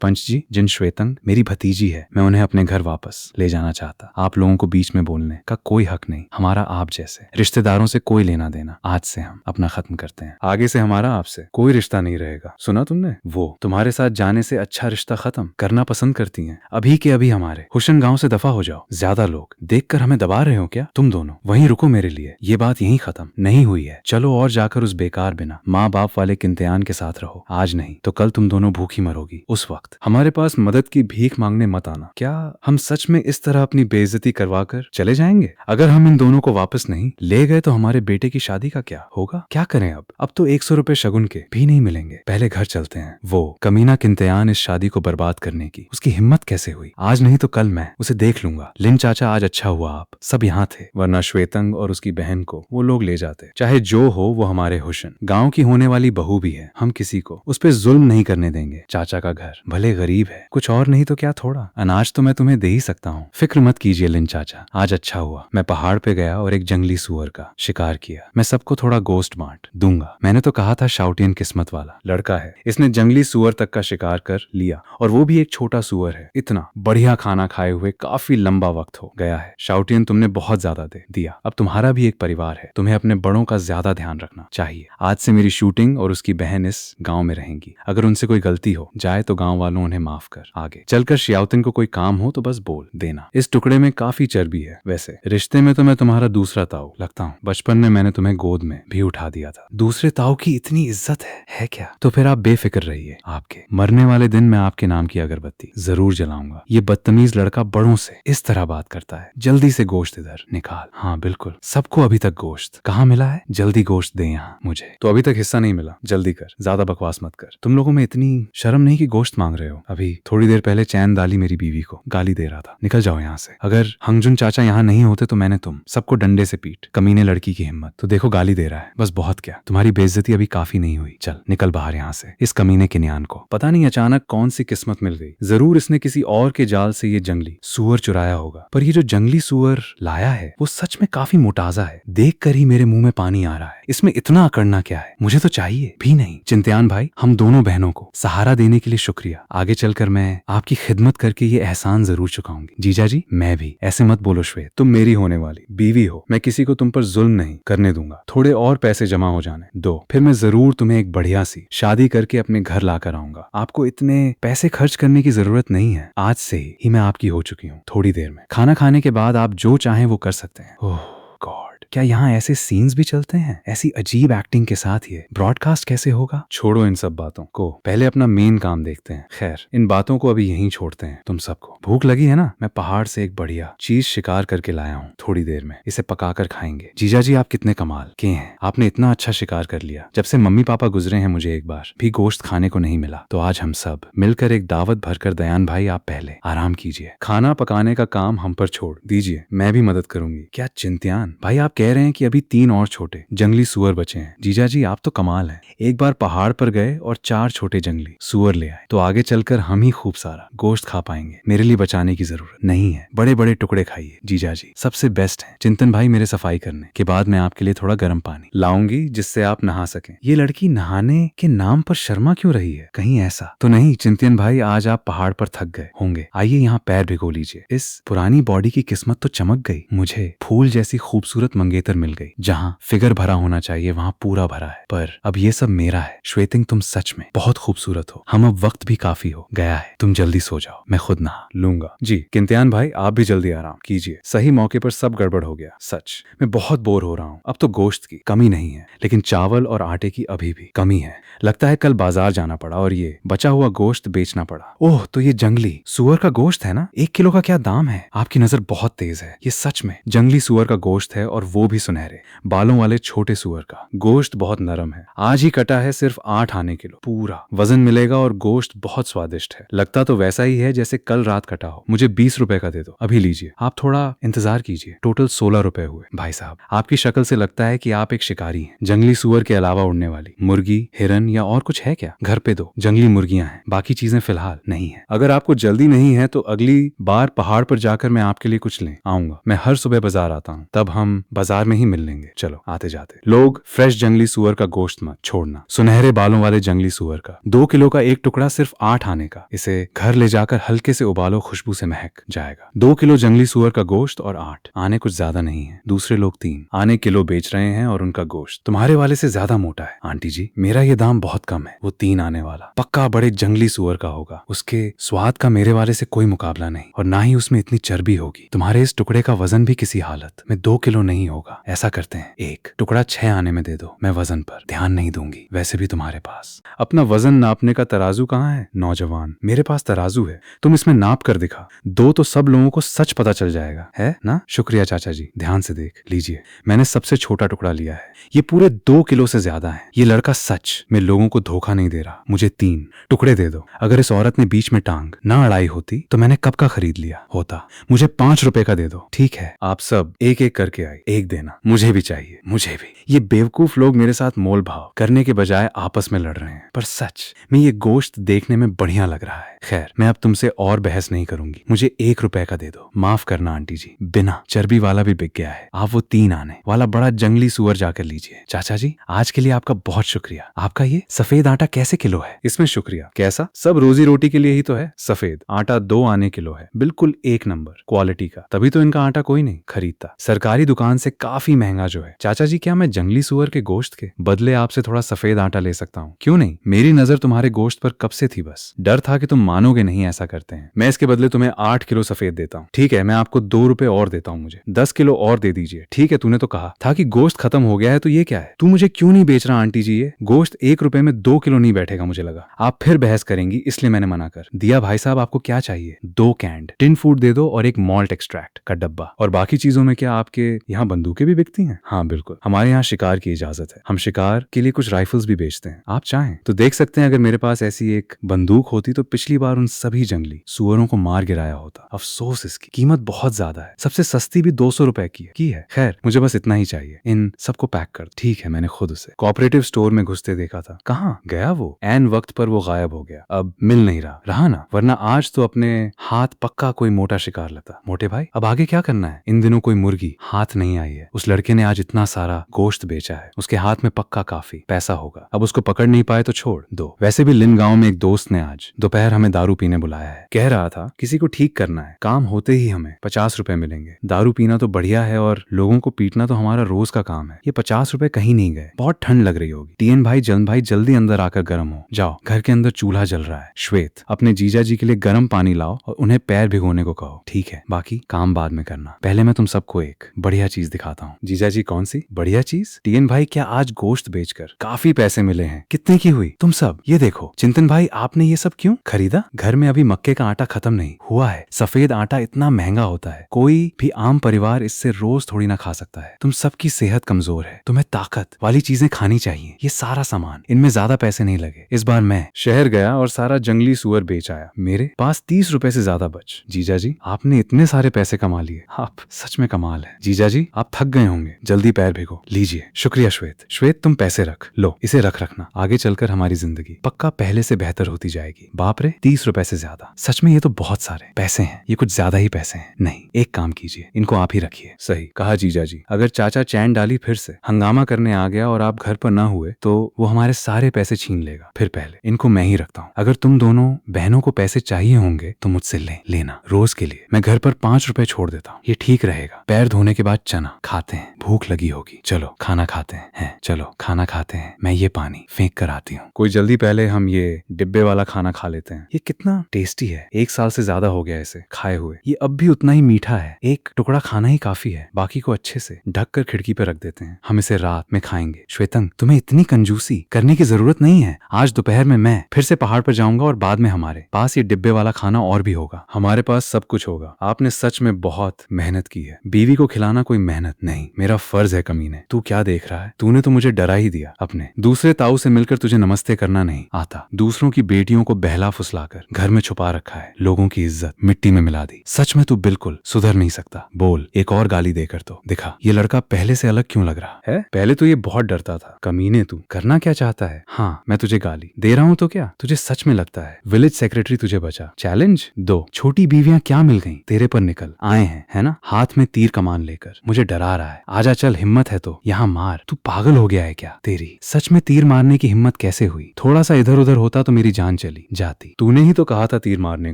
पंच जी, जिन श्वेतंग मेरी भतीजी है, मैं उन्हें अपने घर वापस ले जाना चाहता। आप लोगों को बीच में बोलने का कोई हक नहीं। हमारा आप जैसे रिश्तेदारों से कोई लेना देना। आज से हम अपना खत्म करते हैं। आगे से हमारा आपसे कोई रिश्ता नहीं रहेगा। सुना तुमने? वो तुम्हारे साथ जाने से अच्छा रिश्ता खत्म करना पसंद करती हैं। अभी के अभी हमारे हुशन गांव से दफा हो जाओ। ज्यादा लोग देखकर हमें दबा रहे हो क्या? तुम दोनों वहीं रुको मेरे लिए। ये बात यहीं खत्म नहीं हुई है। चलो और जाकर उस बेकार बिना माँ बाप वाले किम्तियान के साथ रहो। आज नहीं तो कल तुम दोनों भूखी मरोगी। उस वक्त हमारे पास मदद की भीख मांगने मत आना। क्या हम सच में इस तरह अपनी बेइज्जती करवा कर चले जाएंगे? अगर हम इन दोनों को वापस नहीं ले गए तो हमारे बेटे की शादी का क्या होगा? क्या करें अब तो 100 रुपए शगुन के भी नहीं मिलेंगे। पहले घर चलते हैं। वो कमीना किम्तियान इस शादी को बर्बाद करने की उसकी हिम्मत कैसे हुई? आज नहीं तो कल मैं उसे देख लूंगा। लिन चाचा, आज अच्छा हुआ आप सब यहाँ थे, वरना श्वेतंग और उसकी बहन को वो लोग ले जाते। चाहे जो हो, वो हमारे हुशन गांव की होने वाली बहू भी है। हम किसी को उस पे जुल्म नहीं करने देंगे। चाचा का घर भले गरीब है, कुछ और नहीं तो क्या थोड़ा अनाज तो मैं तुम्हें दे ही सकता हूँ। फिक्र मत कीजिए लिन चाचा, आज अच्छा हुआ मैं पहाड़ पे गया और एक जंगली सुअर का शिकार किया। मैं सबको थोड़ा गोश्त बांट दूंगा। मैंने तो कहा था शाउटियन किस्मत वाला लड़का है। इसने जंगली सुअर तक का शिकार कर लिया, और वो भी एक छोटा सुअर है। इतना बढ़िया खाना खाए हुए काफी लंबा वक्त हो गया है। शाउटियन, तुमने बहुत ज्यादा दे दिया। अब तुम्हारा भी एक परिवार है, तुम्हें अपने बड़ों का ज्यादा ध्यान रखना चाहिए। आज से मेरी शूटिंग और उसकी बहन इस गांव में रहेंगी। अगर उनसे कोई गलती हो जाए तो गांव वालों उन्हें माफ कर। आगे चलकर शियाउतिन को कोई काम हो तो बस बोल देना। इस टुकड़े में काफी चर्बी है। वैसे रिश्ते में तो मैं तुम्हारा दूसरा ताऊ लगता हूँ। बचपन में मैंने तुम्हें गोद में भी उठा दिया था। दूसरे ताऊ की इतनी इज्जत है क्या? तो फिर आप बेफिक्र रहिए। आपके मरने वाले दिन मैं आपके नाम की अगरबत्ती जरूर जलाऊंगा। ये बदतमीज लड़का बड़ों से इस तरह बात करता है। जल्दी से गोश्त इधर निकाल। हाँ बिल्कुल, सबको अभी तक गोश्त कहाँ मिला है? जल्दी गोश्त दे यहाँ मुझे। तो अभी तक हिस्सा नहीं मिला, जल्दी कर, ज्यादा बकवास मत कर। तुम लोगों में इतनी शर्म नहीं कि गोश्त मांग रहे हो? अभी थोड़ी देर पहले चैन दाली मेरी बीवी को गाली दे रहा था। निकल जाओ यहाँ से। अगर हंगजुन चाचा यहाँ नहीं होते तो मैंने तुम सबको डंडे से पीट। कमीने लड़की की हिम्मत तो देखो, गाली दे रहा है। बस बहुत क्या, तुम्हारी बेइज्जती अभी काफी नहीं हुई। चल निकल बाहर यहाँ से। इस कमीने किन्यान को पता नहीं अचानक कौन सी किस्मत मिल गई। जरूर इसने किसी और के जाल से ये जंगली सुअर चुराया होगा। पर ये जो जंगली सुअर लाया है वो सच में काफी मोटाजा है। देख कर ही मेरे मुंह में पानी आ रहा है। इसमें इतना अकड़ना क्या है? मुझे तो चाहिए भी नहीं। चिंत्यान भाई, हम दोनों बहनों को सहारा देने के लिए शुक्रिया। आगे चलकर मैं आपकी खिदमत करके ये एहसान जरूर चुकाऊंगी। जीजा जी, मैं भी। ऐसे मत बोलो श्वेत, तुम मेरी होने वाली बीवी हो। मैं किसी को तुम पर जुल्म नहीं करने दूंगा। थोड़े और पैसे जमा हो जाने दो, फिर मैं जरूर तुम्हें एक बढ़िया सी शादी करके अपने घर लाकर आऊंगा। आपको इतने पैसे खर्च करने की जरूरत नहीं है। आज से ही मैं आपकी हो चुकी हूँ। थोड़ी देर में खाना खाने के बाद आप जो चाहें वो कर सकते हैं। ओह गॉड, क्या यहाँ ऐसे सीन्स भी चलते हैं? ऐसी अजीब एक्टिंग के साथ ये ब्रॉडकास्ट कैसे होगा? छोड़ो इन सब बातों को, पहले अपना मेन काम देखते हैं। खैर, इन बातों को अभी यहीं छोड़ते हैं। तुम सबको भूख लगी है ना? मैं पहाड़ से एक बढ़िया चीज शिकार करके लाया हूँ। थोड़ी देर में इसे पकाकर खाएंगे। जीजा जी, आप कितने कमाल के हैं। आपने इतना अच्छा शिकार कर लिया। जब से मम्मी पापा गुजरे हैं मुझे एक बार भी गोश्त खाने को नहीं मिला। तो आज हम सब मिलकर एक दावत भरकर। दयान भाई, आप पहले आराम कीजिए। खाना पकाने का काम हम पर छोड़ दीजिए, मैं भी मदद करूंगी। क्या चिंत्यान भाई, आप कह रहे हैं कि अभी 3 और छोटे जंगली सुअर बचे हैं? जीजा जी, आप तो कमाल हैं। एक बार पहाड़ पर गए और 4 छोटे जंगली सुअर ले आए, तो आगे चलकर हम ही खूब सारा गोश्त खा पाएंगे। मेरे लिए बचाने की जरूरत नहीं है। बड़े बड़े टुकड़े खाइए। जीजा जी सबसे बेस्ट है। चिंतन भाई, मेरे सफाई करने के बाद मैं आपके लिए थोड़ा गर्म पानी लाऊंगी जिससे आप नहा सकें। ये लड़की नहाने के नाम पर शर्मा क्यों रही है? कहीं ऐसा तो नहीं चिंतन भाई, आज आप पहाड़ पर थक गए होंगे। आइए यहाँ पैर भिगो लीजिए। इस पुरानी बॉडी की किस्मत तो चमक गई। मुझे फूल जैसी खूबसूरत मंगेतर मिल गई। जहाँ फिगर भरा होना चाहिए वहाँ पूरा भरा है। पर अब ये सब मेरा है। श्वेतिंग, तुम सच में बहुत खूबसूरत हो। हम अब वक्त भी काफी हो गया है। तुम जल्दी सो जाओ, मैं खुद नहा लूंगा। जी किम्तियान भाई, आप भी जल्दी आराम कीजिए। सही मौके पर सब गड़बड़ हो गया। सच मैं बहुत बोर हो रहा हूँ। अब तो गोश्त की कमी नहीं है, लेकिन चावल और आटे की अभी भी कमी है। लगता है कल बाजार जाना पड़ा और ये बचा हुआ गोश्त बेचना पड़ा। ओह, तो ये जंगली सुअर का गोश्त है ना? 1 किलो का क्या दाम है? आपकी नजर बहुत तेज है। ये सच में जंगली सुअर का गोश्त है, और वो भी सुनहरे बालों वाले छोटे सुअर का। गोश्त बहुत नरम है। आज ही कटा है, सिर्फ 8 आने किलो। पूरा वजन मिलेगा और गोश्त बहुत स्वादिष्ट है। लगता तो वैसा ही है जैसे कल रात कटा हो। मुझे 20 रुपए का दे दो, अभी लीजिए। आप थोड़ा इंतजार कीजिए। टोटल 16 रुपए हुए। भाई साहब, आपकी शक्ल से लगता है कि आप एक शिकारी हैं। जंगली सुअर के अलावा उड़ने वाली मुर्गी, हिरन या और कुछ है क्या? घर पे 2 जंगली मुर्गियां हैं, बाकी चीजें फिलहाल नहीं है। अगर आपको जल्दी नहीं है तो अगली बार पहाड़ पर जाकर मैं आपके लिए कुछ ले आऊंगा। मैं हर सुबह बाजार बाजार आता हूँ, तब हम बाजार में ही मिल लेंगे। चलो आते जाते। लोग, फ्रेश जंगली सुअर का गोश्त मत छोड़ना, सुनहरे बालों वाले जंगली सुअर का 2 किलो का एक टुकड़ा सिर्फ 8 आने का। इसे घर ले जाकर हल्के से उबालो, खुशबू से महक जाएगा। 2 किलो जंगली सुअर का गोश्त और 8 आने कुछ ज्यादा नहीं है। दूसरे लोग 3 आने किलो बेच रहे हैं और उनका गोश्त तुम्हारे वाले से ज्यादा मोटा है। आंटी जी, मेरा ये दाम बहुत कम है। वो 3 आने वाला पक्का बड़े जंगली सुअर का होगा। उसके स्वाद का मेरे वाले से कोई मुकाबला नहीं, और ना ही उसमें इतनी चर्बी होगी। तुम्हारे इस टुकड़े का वजन भी किसी हालत में 2 किलो नहीं होगा। ऐसा करते हैं, एक टुकड़ा 6 आने में दे दो। मैं वजन पर ध्यान नहीं दूंगी। वैसे भी तुम्हारे पास अपना वजन नापने का तराजू कहाँ है? नौजवान, मेरे पास तराजू है, तुम इसमें नाप कर दिखा दो तो सब लोगों को सच पता चल जाएगा, है ना? शुक्रिया चाचा जी, ध्यान से देख लीजिए। मैंने सबसे छोटा टुकड़ा लिया है। ये पूरे 2 किलो से ज्यादा है। ये लड़का सच में लोगों को धोखा नहीं दे रहा। मुझे 3 टुकड़े दे दो। अगर इस औरत ने बीच में टांग ना अड़ाई होती तो मैंने कब का खरीद लिया होता। मुझे 5 रुपए का दे दो। ठीक है, आप सब एक एक करके आए। एक देना, मुझे भी चाहिए, मुझे भी। ये बेवकूफ लोग मेरे साथ मोल भाव करने के बजाय आपस में लड़ रहे हैं, पर सच में ये गोश्त देखने में बढ़िया लग रहा है। खैर, मैं अब तुमसे और बहस नहीं करूंगी। मुझे 1 रुपए का दे दो। माफ करना आंटी जी, बिना चर्बी वाला भी बिक गया है। आप वो 3 आने वाला बड़ा जंगली सुअर जाकर लीजिए। चाचा जी, आज के लिए आपका बहुत शुक्रिया। आपका ये सफेद आटा कैसे किलो है? इसमें शुक्रिया कैसा, सब रोजी रोटी के लिए ही तो है। सफेद आटा 2 आने किलो है, बिल्कुल 1 नंबर क्वालिटी का। तभी तो इनका आटा कोई नहीं खरीदता, सरकारी दुकान से काफी महंगा जो है। चाचा जी, क्या मैं जंगली सुअर के गोश्त के बदले आपसे थोड़ा सफेद आटा ले सकता हूँ? क्यों नहीं? मेरी नजर तुम्हारे गोश्त पर कब से थी, बस डर था कि तुम मानोगे नहीं ऐसा करते हैं। मैं इसके बदले तुम्हें 8 किलो सफेद देता हूँ। ठीक है, मैं आपको 2 रुपए और देता हूँ। मुझे 10 किलो और दे दीजिए। ठीक है, तूने तो कहा था कि गोश्त खत्म हो गया है, तो ये क्या है? तू मुझे क्यों नहीं बेच रहा आंटी जी? ये गोश्त 1 रुपए में 2 किलो नहीं बैठेगा। मुझे लगा आप फिर बहस करेंगी, इसलिए मैंने मना कर दिया। भाई साहब, आपको क्या चाहिए? 2 कैंड टिन फूड दे दो और एक मॉल्ट एक्सट्रैक्ट का डब्बा। और बाकी चीजों में क्या आपके यहाँ बंदूकें भी बिकती हैं? हाँ बिल्कुल, हमारे यहाँ शिकार की इजाजत है। हम शिकार के लिए कुछ राइफल्स भी बेचते हैं। आप चाहें तो देख सकते हैं। अगर मेरे पास ऐसी एक बंदूक होती तो पिछली बार उन सभी जंगली सुअरों को मार गिराया होता। अफसोस, इसकी कीमत बहुत ज्यादा है। सबसे सस्ती भी 200 रुपए की है। खैर, मुझे बस इतना ही चाहिए। इन सबको पैक कर। ठीक है, मैंने खुद उसे कोऑपरेटिव स्टोर में घुसते देखा था। कहाँ गया वो? ऐन वक्त पर वो गायब हो गया। अब मिल नहीं रहा ना, वरना आज तो अपने हाथ पक्का कोई मोटा शिकार लेता। मोटे भाई, अब आगे क्या करना है? इन दिनों कोई मुर्गी हाथ नहीं आई है। उस लड़के ने आज इतना सारा गोश्त बेचा है, उसके हाथ में पक्का काफी पैसा होगा। अब उसको पकड़ नहीं पाए तो छोड़ दो। वैसे भी लिन गांव में एक दोस्त ने आज दोपहर हमें दारू पीने बुलाया है। कह रहा था किसी को ठीक करना है, काम होते ही हमें 50 रुपए मिलेंगे। दारू पीना तो बढ़िया है और लोगों को पीटना तो हमारा रोज का काम है। ये 50 रुपए कहीं नहीं गए। बहुत ठंड लग रही होगी। टीएन भाई, जन भाई, जल्दी अंदर आकर गर्म हो जाओ। घर के अंदर चूल्हा जल रहा है। श्वेत, अपने जीजा जी के लिए गर्म पानी लाओ और उन्हें पैर भिगोने को कहो। ठीक है, बाकी काम बाद में करना। पहले मैं तुम सबको एक बढ़िया चीज दिखाता हूँ। जीजा जी, कौन सी बढ़िया चीज? टीएन भाई, क्या आज गोश्त बेचकर काफी पैसे मिले हैं? कितने की हुई? तुम सब ये देखो। चिंतन भाई, आपने ये सब क्यों खरीदा? घर में अभी मक्के का आटा खत्म नहीं हुआ है। सफेद आटा इतना महंगा होता है, कोई भी आम परिवार इससे रोज थोड़ी ना खा सकता है। तुम सबकी सेहत कमजोर है, तुम्हें ताकत वाली चीजें खानी चाहिए। ये सारा सामान, इनमें ज्यादा पैसे नहीं लगे। इस बार मैं शहर गया और सारा जंगली सुअर बेच आया। मेरे पास 30 रुपए से ज्यादा बच। जीजा जी, आपने इतने सारे पैसे कमा लिए, आप सच में कमाल है। जीजा जी, आप थक गए होंगे, जल्दी पैर भिगो। लीजिए। शुक्रिया श्वेत। श्वेत, तुम पैसे रख लो, इसे रखना। आगे चलकर हमारी जिंदगी पक्का पहले से बेहतर होती जाएगी। बाप रे, 30 रुपए से ज्यादा, सच में ये तो बहुत सारे पैसे हैं। ये कुछ ज्यादा ही पैसे हैं। नहीं, एक काम कीजिए, इनको आप ही रखिए। सही कहा जीजा जी। अगर चाचा चैन डाली फिर से हंगामा करने आ गया और आप घर पर ना हुए तो वो हमारे सारे पैसे छीन लेगा। फिर पहले इनको मैं ही रखता हूँ। अगर तुम दोनों बहनों को पैसे चाहिए होंगे तो मुझसे लेना रोज के लिए। मैं घर पर 5 रुपए छोड़ देता हूँ, ये ठीक रहेगा। पैर धोने के बाद चना खाते हैं, भूख लगी होगी। चलो खाना खाते हैं। चलो खाना खाते हैं। मैं ये पानी फेंक कर आती हूँ। कोई जल्दी, पहले हम ये डिब्बे वाला खाना खा लेते हैं। ये कितना टेस्टी है। 1 साल से ज्यादा हो गया इसे खाए हुए। ये अब भी उतना ही मीठा है। एक टुकड़ा खाना ही काफी है। बाकी को अच्छे से ढक कर खिड़की पे रख देते हैं। हम इसे रात में खाएंगे। श्वेतंग, तुम्हें इतनी कंजूसी करने की जरूरत नहीं है। आज दोपहर में मैं फिर से पहाड़ पर जाऊंगा और बाद में हमारे पास ये डिब्बे वाला खाना और भी होगा। हमारे पास सब कुछ होगा। आपने सच में बहुत मेहनत की है। बीवी को खिलाना कोई मेहनत नहीं, मेरा फर्ज है। कमीने, तू क्या देख रहा है? तूने तो मुझे डरा ही दिया। अपने दूसरे ताऊ से मिलकर तुझे नमस्ते करना नहीं आता। दूसरों की बेटियों को बहला फुसलाकर घर में छुपा रखा है। लोगों की इज्जत मिट्टी में मिला दी। सच में तू बिल्कुल सुधर नहीं सकता। बोल, एक और गाली देकर तो दिखा। ये लड़का पहले से अलग क्यों लग रहा है? पहले तो ये बहुत डरता था। कमीने, तू करना क्या चाहता है? हाँ, मैं तुझे गाली दे रहा हूँ तो क्या तुझे सच में लगता है विलेज सेक्रेटरी तुझे बचा? चैलेंज 2, छोटी बीवियां क्या मिल गई तेरे पर निकल आए हैं, है ना? हाथ में तीर कमान लेकर मुझे डरा रहा है। आजा चल, हिम्मत है तो यहाँ मार। तू पागल हो गया है क्या? तेरी सच में तीर मारने की हिम्मत कैसे हुई? थोड़ा सा इधर उधर होता तो मेरी जान चली जाती। तूने ही तो कहा था तीर मारने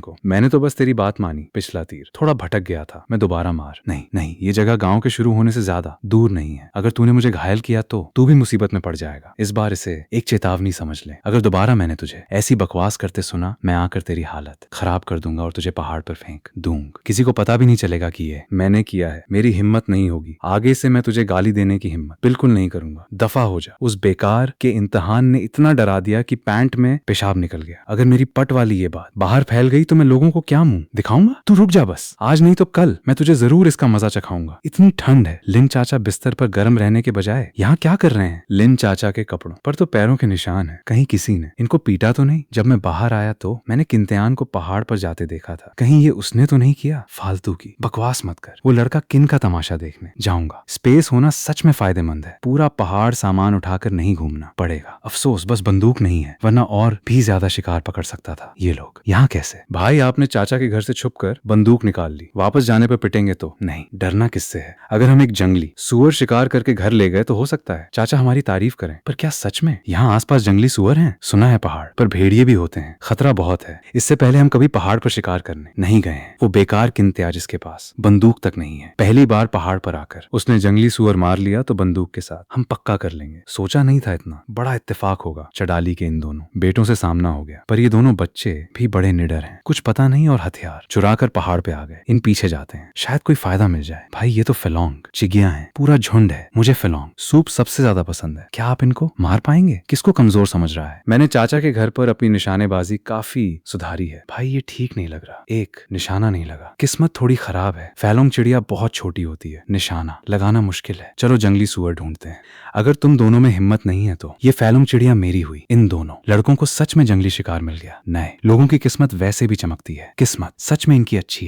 को, मैंने तो बस तेरी बात मानी। पिछला तीर थोड़ा भटक गया था, मैं दोबारा मार। नहीं नहीं, ये जगह गांव के शुरू होने से ज्यादा दूर नहीं है। अगर तूने मुझे घायल किया तो तू भी मुसीबत में पड़ जाएगा। इस बार इसे एक चेतावनी समझ ले। अगर दोबारा मैंने तुझे ऐसी बकवास करते सुना, मैं आकर तेरी हालत खराब कर दूंगा और तुझे पहाड़ पर फेंक दूंगा। किसी को पता भी नहीं चलेगा कि ये मैंने किया है। मेरी हिम्मत नहीं होगी आगे से मैं तुझे गाली देने की हिम्मत बिल्कुल नहीं करूंगा। दफा हो जा। उस बेकार के इम्तिहान ने इतना डरा दिया कि पैंट में पेशाब निकल गया। अगर मेरी पट वाली ये बात बाहर फैल गई तो मैं लोगों को क्या मुंह दिखाऊंगा? तू रुक जा बस, आज नहीं तो कल मैं तुझे जरूर इसका मजा चखाऊंगा। इतनी ठंड है। लिन चाचा बिस्तर पर गर्म रहने के बजाय यहाँ क्या कर रहे हैं? लिन चाचा के कपड़ों पर तो पैरों के निशान है। कहीं किसी ने इनको पीटा तो नहीं? जब मैं बाहर आया तो मैंने किंतियान को पहाड़ पर जाते देखा था। कहीं ये उसने तो नहीं किया? फालतू की बकवास मत कर। वो लड़का किन का तमाशा देखने जाऊंगा? स्पेस होना सच में फायदेमंद है। पूरा पहाड़ सामान उठाकर नहीं घूमना पड़ेगा। अफसोस बस बंदूक नहीं है, वरना और भी ज्यादा शिकार पकड़ सकता था। ये लोग यहाँ कैसे? भाई आपने चाचा के घर से छुपकर बंदूक निकाल ली, वापस जाने पर पिटेंगे तो? नहीं, डरना किससे है? अगर हम एक जंगली सुअर शिकार करके घर ले गए तो हो सकता है चाचा हमारी तारीफ करें। पर क्या सच में यहाँ आसपास जंगली सुअर हैं? सुना है पहाड़ पर भेड़िए भी होते हैं, खतरा बहुत है। इससे पहले हम कभी पहाड़ पर शिकार करने नहीं गए हैं। वो बेकार किंतिया जिसके पास बंदूक तक नहीं है, पहली बार पहाड़ पर आकर उसने जंगली सुअर मार लिया तो बंदूक के साथ हम पक्का कर लेंगे। सोचा नहीं था इतना बड़ा इत्तेफाक होगा। चडाली के इन दोनों बेटों से सामना हो गया, पर ये दोनों बच्चे भी बड़े निडर हैं। कुछ पता नहीं और हथियार चुरा कर पहाड़ पे आ गए। इन पीछे जाते हैं, शायद कोई फायदा मिल जाए। भाई ये तो फिलोंग चिगिया हैं, पूरा झुंड है। मुझे फिलोंग सूप सबसे ज्यादा पसंद है। क्या आप इनको मार पाएंगे? किसको कमजोर समझ रहा है? मैंने चाचा के घर पर अपनी निशानेबाजी काफी सुधारी है। भाई ये ठीक नहीं लग रहा, एक निशाना नहीं लगा। किस्मत थोड़ी खराब है। फैलोंग चिड़िया बहुत छोटी होती है, निशाना लगाना मुश्किल है। चलो जंगली सुअर ढूंढते हैं। अगर तुम दोनों में हिम्मत नहीं है तो ये फैलोंग चिड़िया मेरी हुई। इन दोनों लड़कों को सच में जंगली शिकार मिल गया। नए लोगों की किस्मत वैसे भी चमकती है। किस्मत सच में इनकी अच्छी है।